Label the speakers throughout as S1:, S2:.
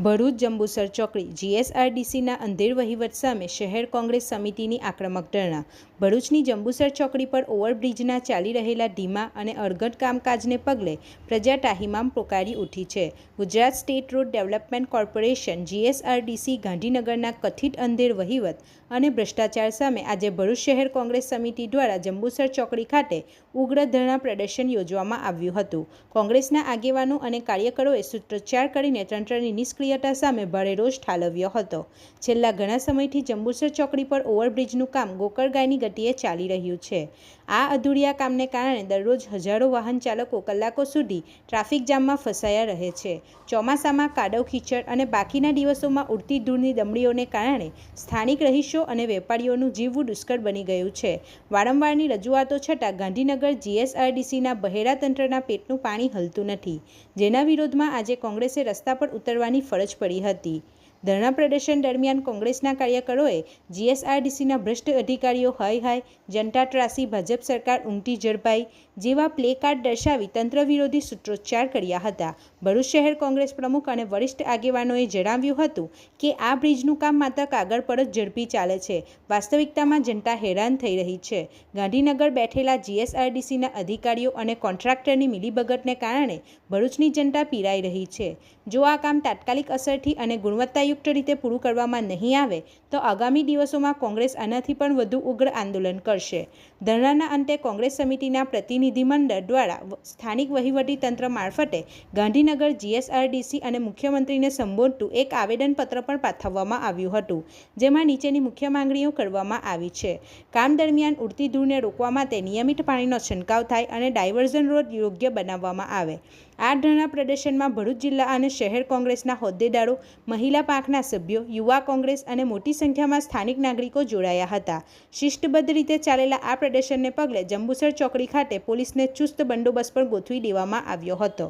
S1: ભરૂચ જંબુસર ચોકડી જીએસઆરડીસીના અંધેર વહીવટ સામે શહેર કોંગ્રેસ સમિતિની આક્રમક ધરણા। ભરૂચની જંબુસર ચોકડી પર ઓવરબ્રિજના ચાલી રહેલા ધીમા અને અણઘડ કામકાજને પગલે પ્રજા તાહીમામ પોકારી ઉઠી છે। Gujarat state road development corporation GSRDC ગાંધીનગરના કથિત અંધેર વહીવટ અને ભ્રષ્ટાચાર સામે આજે ભરૂચ શહેર કોંગ્રેસ સમિતિ દ્વારા જંબુસર ચોકડી ખાતે ઉગ્ર ધરણા પ્રદર્શન યોજવામાં આવ્યું હતું। કોંગ્રેસના આગેવાનો અને કાર્યકરોએ સૂત્રોચ્ચાર કરીને તંત્રની નિષ્ક્રિયતા સામે ભારે રોષ ઠાલવ્યો હતો। છેલ્લા ઘણા સમયથી જંબુસર ચોકડી પર ઓવરબ્રિજનું કામ ગોકળગાયની ગતિએ ચાલી રહ્યું છે। આ અધૂરિયા કામને કારણે દરરોજ હજારો વાહન ચાલકો કલાકો સુધી ટ્રાફિક જામમાં ફસાયા રહે છે। ચોમાસામાં કાદવ કીચડ અને બાકીના દિવસોમાં ઉડતી ધૂળની દમડીઓને કારણે સ્થાનિક રહીશો અને વેપારીઓનું જીવવું દુષ્કર બની ગયું છે। વારંવારની રજૂઆતો છતાં ગાંધીનગર જીએસઆરડીસીના બહેરા તંત્રના પેટનું પાણી હલતું નથી, જેના વિરોધમાં આજે કોંગ્રેસે રસ્તા પર ઉતરવાની ફરજ પડી હતી। ધરણા પ્રદર્શન દરમિયાન કોંગ્રેસના કાર્યકરોએ જીએસઆરડીસીના ભ્રષ્ટ અધિકારીઓ હાય હાય, જનતા ત્રાસી, ભાજપ સરકાર ઊંઘતી ઝડપાઈ જેવા પ્લે કાર્ડ દર્શાવી તંત્ર વિરોધી સૂત્રોચ્ચાર કર્યા હતા। ભરૂચ શહેર કોંગ્રેસ પ્રમુખ અને વરિષ્ઠ આગેવાનોએ જણાવ્યું હતું કે આ બ્રિજનું કામ માત્ર કાગળ પર જ ઝડપી ચાલે છે, વાસ્તવિકતામાં જનતા હેરાન થઈ રહી છે। ગાંધીનગર બેઠેલા જીએસઆરડીસીના અધિકારીઓ અને કોન્ટ્રાક્ટરની મિલીભગતને કારણે ભરૂચની જનતા પીડાઈ રહી છે। જો આ કામ તાત્કાલિક અસરથી અને ગુણવત્તાયુક્ત રીતે પૂરું કરવામાં નહીં આવે તો આગામી દિવસોમાં કોંગ્રેસ આનાથી પણ વધુ ઉગ્ર આંદોલન કરશે। ધરણાના અંતે કોંગ્રેસ સમિતિના પ્રતિનિધિમંડળ દ્વારા સ્થાનિક વહીવટી તંત્ર મારફતે ગાંધીનગર જીએસઆરડીસી અને મુખ્યમંત્રીને સંબોધતું એક આવેદનપત્ર પણ પાઠવવામાં આવ્યું હતું, જેમાં નીચેની મુખ્ય માંગણીઓ કરવામાં આવી છે। કામ દરમિયાન ઉડતી ધૂળને રોકવા માટે નિયમિત પાણીનો છંટકાવ થાય અને ડાયવર્ઝન રોડ યોગ્ય બનાવવામાં આવે। આ ધરણા પ્રદર્શનમાં ભરૂચ જિલ્લા અને શહેર કોંગ્રેસના હોદ્દેદારો, મહિલા પાંખના સભ્યો, યુવા કોંગ્રેસ અને મોટી સંખ્યામાં સ્થાનિક નાગરિકો જોડાયા હતા। શિસ્તબદ્ધ રીતે ચાલેલા આ પ્રદર્શનને પગલે જંબુસર ચોકડી ખાતે પોલીસને ચુસ્ત બંદોબસ્ત પણ ગોઠવી દેવામાં આવ્યો હતો।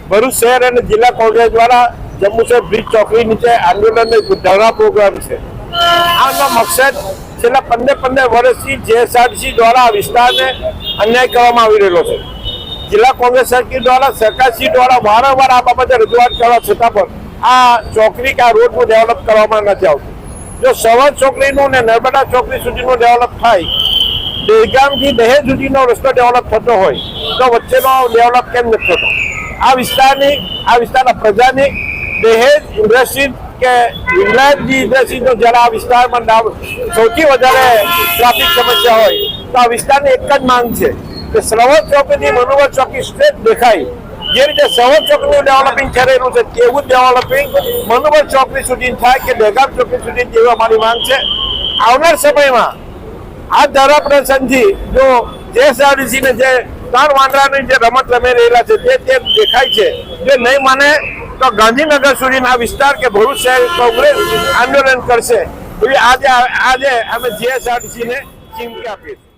S2: ભરૂચ શહેર અને જિલ્લા કોંગ્રેસ દ્વારા જંબુસર બ્રિજ ચોકડી નીચે આંદોલન ધરણા પ્રોગ્રામ છે। આનો મકસદ છેલ્લા 15 વર્ષથી જીએસઆરડીસી દ્વારા વિસ્તારને અન્યાય કરવામાં આવી રહ્યો છે। જિલ્લા કોંગ્રેસ સમિતિ દ્વારા સરકારશ્રી દ્વારા વારંવાર આ બાબતે રજૂઆત કરવા છતાં પણ આ ચોકડી કે આ રોડનું ડેવલપ કરવામાં નથી આવતું। જો સવાર ચોકડીનું ને નર્મદા ચોકડી સુધીનું ડેવલપ થાય, દહેગામથી દહેજ સુધીનો રસ્તો ડેવલપ થતો હોય તો વચ્ચેનો ડેવલપ કેમ નથી થતો? આ વિસ્તારના પ્રજાની દહેજ ઇન્ડસ્ટ્રી કે વિલાયતની ઇન્ડસ્ટ્રીનો જ્યારે આ વિસ્તારમાં સૌથી વધારે ટ્રાફિક સમસ્યા હોય તો આ વિસ્તારની એક જ માંગ છે કે સરોવર ચોકડીથી મનુવર ચોકડી સ્ટ્રેટ દેખાય, જે રીતે સરોવર ચોકડીનું ડેવલપિંગ થઈ રહ્યું છે તેવું જ ડેવલપિંગ મનુવર ચોકડી સુધી થાય કે દહેગામ ચોકડી સુધી તેવી અમારી માંગ છે। આવનાર સમયમાં આ ધરણા પ્રદર્શનથી જો જીએસઆરડીસીને જે ત્રણ વાંદરાની જે રમત રમી રહેલા છે તે દેખાય છે, જે નહીં માને તો ગાંધીનગર સુધીના વિસ્તાર કે ભરૂચ શહેર કોંગ્રેસ આંદોલન કરશે। આજે અમે જીએસઆરડીસીને ચીમકી આપીશું।